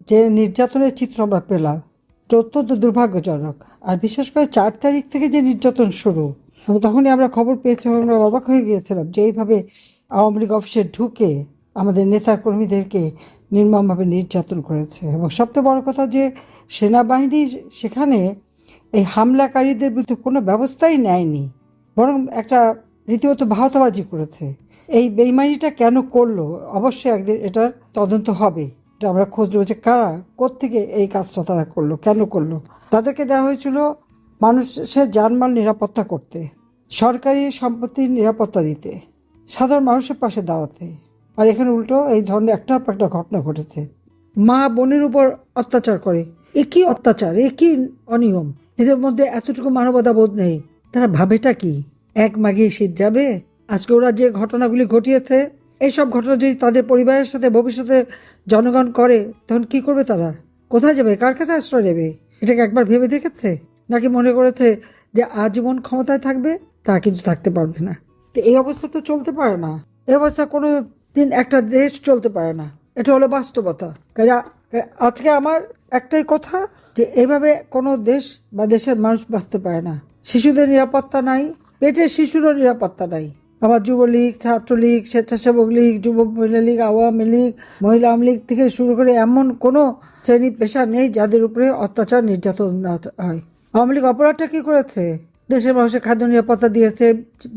যে নির্যাতনের চিত্র আমরা পেলাম এটা অত্যন্ত দুর্ভাগ্যজনক। আর বিশেষ করে 4 তারিখ থেকে যে নির্যাতন শুরু, এবং তখনই আমরা খবর পেয়েছিলাম, আমরা অবাক হয়ে গিয়েছিলাম যে এইভাবে আওয়ামী লীগ অফিসে ঢুকে আমাদের নেতা কর্মীদেরকে নির্মমভাবে নির্যাতন করেছে। এবং সবচেয়ে বড় কথা যে সেনাবাহিনী সেখানে এই হামলাকারীদের বিরুদ্ধে কোনো ব্যবস্থাই নেয়নি, বরং একটা রীতিমতো ভাওতাবাজি করেছে। এই বেইমানিটা কেন করলো অবশ্যই একদিন এটার তদন্ত হবে। এটা আমরা খোঁজ নেব যে কারা কোত্থেকে এই কাজটা তারা করলো, কেন করলো। তাদেরকে দেওয়া হয়েছিল মানুষের জানমাল নিরাপত্তা করতে, সরকারি সম্পত্তির নিরাপত্তা দিতে, সাধারণ মানুষের পাশে দাঁড়াতে। আর এখানে উল্টো এই ধরনের একটার পর একটা ঘটনা ঘটেছে। মা বোনের উপর অত্যাচার করে, একই অত্যাচার, একই অনিয়ম। এদের মধ্যে এতটুকু মানবতা বোধ নেই। তারা ভাবেটা কি? এক মাঘে শীত যাবে। আজকে ওরা যে ঘটনাগুলি ঘটিয়েছে, এইসব ঘটনা যদি তাদের পরিবারের সাথে ভবিষ্যতে জনগণ করে, তখন কি করবে তারা? কোথায় যাবে? কার কাছে আশ্রয় নেবে? এটাকে একবার ভেবে দেখেছে? নাকি মনে করেছে যে আজীবন ক্ষমতায় থাকবে? তা কিন্তু থাকতে পারবে না। তো এই অবস্থা তো চলতে পারে না। এই অবস্থা কোনো দিন একটা দেশ চলতে পারে না। এটা হলো বাস্তবতা। আজকে আমার একটাই কথা, যে এইভাবে কোনো দেশ বা দেশের মানুষ বাঁচতে পারে না। শিশুদের নিরাপত্তা নাই, পেটের শিশুরও নিরাপত্তা নাই। আমার যুবলীগ, ছাত্রলীগ, স্বেচ্ছাসেবক লীগ, যুব মহিলা লীগ, আওয়ামী লীগ, মহিলা আওয়ামী লীগ থেকে শুরু করে এমন কোনো শ্রেণী পেশা নেই যাদের উপরে অত্যাচার নির্যাতন না হয়। আওয়ামী লীগ অপরাধটা কি করেছে? দেশের মানুষের খাদ্য নিরাপত্তা দিয়েছে,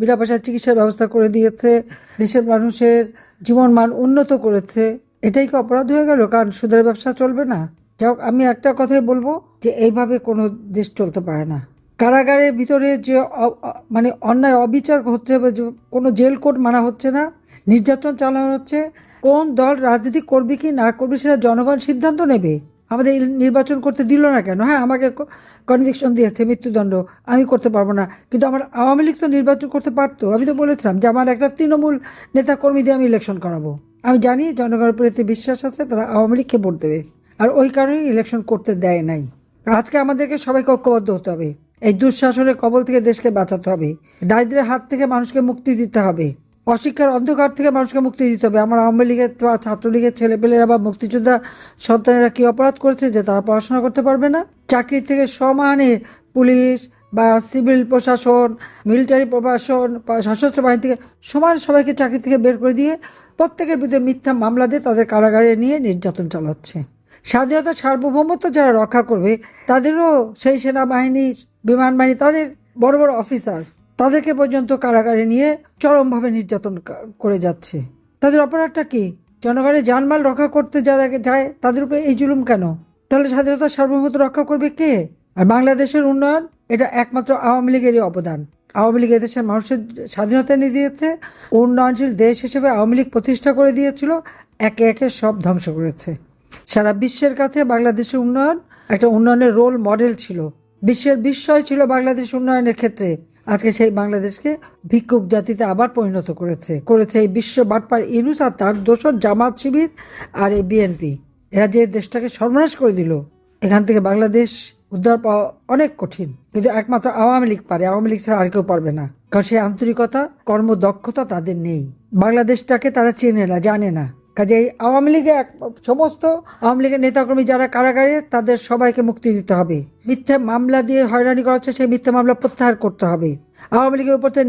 বিনা পয়সার চিকিৎসার ব্যবস্থা করে দিয়েছে, দেশের মানুষের জীবন মান উন্নত করেছে। এটাই কি অপরাধ হয়ে গেল? কারণ সুদের ব্যবসা চলবে না? যাই হোক, আমি একটা কথাই বলবো যে এইভাবে কোনো দেশ চলতে পারে না। কারাগারের ভিতরে যে মানে অন্যায় অবিচার হচ্ছে, কোনো জেল কোড মানা হচ্ছে না, নির্যাতন চালানো হচ্ছে। কোন দল রাজনীতি করবে কি না করবে সেটা জনগণ সিদ্ধান্ত নেবে। আমাদের নির্বাচন করতে দিল না কেন? হ্যাঁ, আমাকে কনভিকশন দিয়েছে, মৃত্যুদণ্ড, আমি করতে পারবো না। কিন্তু আমার আওয়ামী লীগ তো নির্বাচন করতে পারতো। আমি তো বলেছিলাম যে আমার একটা তৃণমূল নেতা কর্মী দিয়ে আমি ইলেকশন করাবো। আমি জানি জনগণের প্রতি বিশ্বাস আছে, তারা আওয়ামী লীগকে ভোট দেবে। আর ওই কারণেই ইলেকশন করতে দেয় নাই। আজকে আমাদেরকে সবাইকে ঐক্যবদ্ধ হতে হবে। এই দুঃশাসনের কবল থেকে দেশকে বাঁচাতে হবে। দারিদ্র্যের হাত থেকে মানুষকে মুক্তি দিতে হবে। অশিক্ষার অন্ধকার থেকে মানুষকে মুক্তি দিতে হবে। আমার আওয়ামী লীগের বা ছাত্রলীগের ছেলেপেলেরা বা মুক্তিযোদ্ধা সন্তানেরা কি অপরাধ করেছে যে তারা পড়াশোনা করতে পারবে না? চাকরি থেকে সমানে পুলিশ বা সিভিল প্রশাসন, মিলিটারি প্রশাসন, সশস্ত্র বাহিনী থেকে সমান সবাইকে চাকরি থেকে বের করে দিয়ে প্রত্যেকের বিরুদ্ধে মিথ্যা মামলা দিয়ে তাদের কারাগারে নিয়ে নির্যাতন চালাচ্ছে। স্বাধীনতা সার্বভৌমত্ব যারা রক্ষা করবে তাদেরও সেই সেনাবাহিনী, বিমান বাহিনী, তাদের বড় বড় অফিসার, তাদেরকে পর্যন্ত কারাগারে নিয়ে চরমভাবে নির্যাতন করে যাচ্ছে। তাদের অপরাধটা কি? জনগণের জানমাল রক্ষা করতে যারা যায় তাদের উপরে এই জুলুম কেন? তাহলে স্বাধীনতা সার্বভৌমত্ব রক্ষা করবে কে? আর বাংলাদেশের উন্নয়ন, এটা একমাত্র আওয়ামী লীগেরই অবদান। আওয়ামী লীগ এদেশের মানুষের স্বাধীনতা এনে দিয়েছে, উন্নয়নশীল দেশ হিসেবে আওয়ামী লীগ প্রতিষ্ঠা করে দিয়েছিল, একে একে সব ধ্বংস করেছে। সারা বিশ্বের কাছে বাংলাদেশের উন্নয়ন একটা উন্নয়নের রোল মডেল ছিল, বিশ্বের বিস্ময় ছিল বাংলাদেশ উন্নয়নের ক্ষেত্রে। আজকে সেই বাংলাদেশকে ভিক্ষুক জাতিতে আবার পরিণত করেছে এই বিশ্ব বাটপার ইউনূস আর তার দোসর জামাত শিবির আর এই বিএনপি। এরা যে দেশটাকে সর্বনাশ করে দিল, এখান থেকে বাংলাদেশ উদ্ধার পাওয়া অনেক কঠিন। কিন্তু একমাত্র আওয়ামী লীগ পারে, আওয়ামী লীগ ছাড়া আর কেউ পারবে না। কারণ সেই আন্তরিকতা, কর্মদক্ষতা তাদের নেই। বাংলাদেশটাকে তারা চেনে না, জানে না। কাজে আওয়ামী লীগে সমস্ত আওয়ামী লীগের নেতাকর্মী যারা কারাগারে, তাদের সবাইকে মুক্তি দিতে হবে। মিথ্যা মামলা দিয়ে হয়রানি করা হচ্ছে, সেই মিথ্যা মামলা প্রত্যাহার করতে হবে। আওয়ামী লীগের উপর থেকে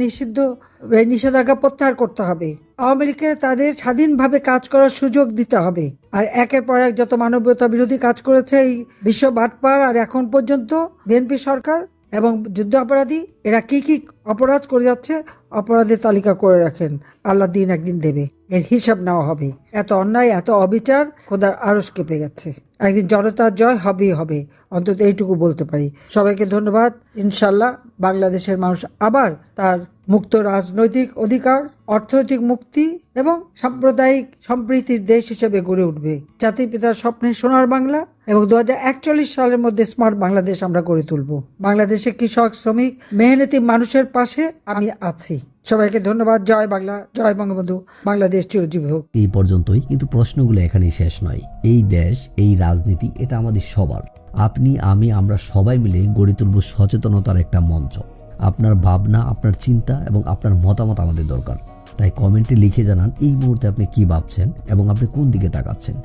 নিষেধাজ্ঞা প্রত্যাহার করতে হবে। আওয়ামী লীগকে তাদের স্বাধীনভাবে কাজ করার সুযোগ দিতে হবে। আর একের পর এক যত মানবতা বিরোধী কাজ করেছে এই বিশ্ব বাটপার আর এখন পর্যন্ত বিএনপি সরকার এবং যুদ্ধ অপরাধী, এরা কি কি অপরাধ করে যাচ্ছে, অপরাধের তালিকা করে রাখেন। আল্লাহ দিন একদিন দেবে, এর হিসাব নেওয়া হবে। এত অন্যায়, এত অবিচার খোদার আরশ কেঁপে গেছে। একদিন জনতার জয় হবেই হবে, অন্তত এইটুকু বলতে পারি। সবাইকে ধন্যবাদ। ইনশাল্লাহ বাংলাদেশের মানুষ আবার তার মুক্ত রাজনৈতিক অধিকার, অর্থনৈতিক মুক্তি এবং সাম্প্রদায়িক সম্প্রীতির দেশ হিসেবে গড়ে উঠবে। জাতির পিতার স্বপ্নের সোনার বাংলা এবং 2041 সালের মধ্যে স্মার্ট বাংলাদেশ আমরা গড়ে তুলব। বাংলাদেশের কৃষক, শ্রমিক, মেহনতি মানুষের পাশে আমি আছি। সবাইকে ধন্যবাদ। জয় বাংলা, জয় বঙ্গবন্ধু, বাংলাদেশ চিরজীবী হোক। এই পর্যন্তই, কিন্তু প্রশ্নগুলো এখানেই শেষ নয়। এই দেশ, এই রাজনীতি, এটা আমাদের সবার। আপনি, আমি, আমরা সবাই মিলে গড়ে তুলব সচেতনতার একটা মঞ্চ। আপনার ভাবনা, আপনার চিন্তা এবং আপনার মতামত আমাদের দরকার। তাই কমেন্টে লিখে জানান এই মুহূর্তে আপনি কি ভাবছেন এবং আপনি কোন দিকে তাকাচ্ছেন।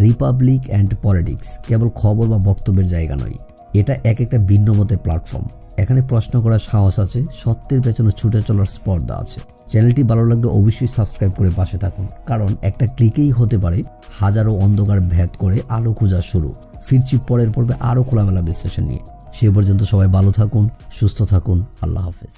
রিপাবলিক অ্যান্ড পলিটিক্স কেবল খবর বা বক্তব্যের জায়গা নয়, এটা এক একটা ভিন্ন মতের প্ল্যাটফর্ম। এখানে প্রশ্ন করার সাহস আছে, সত্যের পেছনে ছুটে চলার স্পর্ধা আছে। চ্যানেলটি ভালো লাগলে অবশ্যই সাবস্ক্রাইব করে পাশে থাকুন, কারণ একটা ক্লিকেই হতে পারে হাজারো অন্ধকার ভেদ করে আলো খোঁজা শুরু। ফিরছি পরের পর্বে আরও খোলামেলা বিশ্লেষণ নিয়ে। সে পর্যন্ত সবাই ভালো থাকুন, সুস্থ থাকুন। আল্লাহ হাফেজ।